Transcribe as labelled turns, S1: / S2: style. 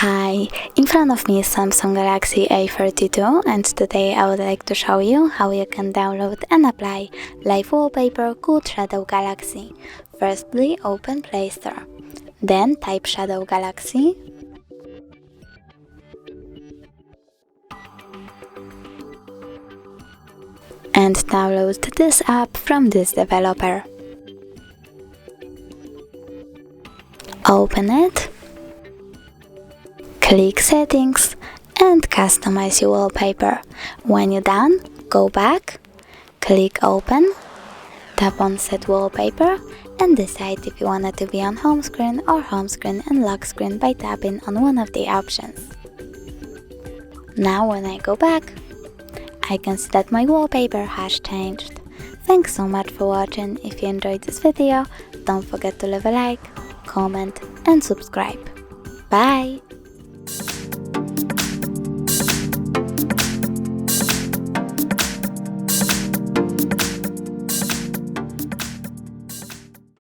S1: Hi, in front of me is Samsung Galaxy A42 and today I would like to show you how you can download and apply live wallpaper called Shadow Galaxy. Firstly, open Play Store. Then type Shadow Galaxy. And download this app from this developer. Open it. Click Settings and customize your wallpaper. When you're done, go back, click Open, tap on Set Wallpaper and decide if you want it to be on home screen or home screen and lock screen by tapping on one of the options. Now when I go back, I can see that my wallpaper has changed. Thanks so much for watching. If you enjoyed this video, don't forget to leave a like, comment and subscribe. Bye!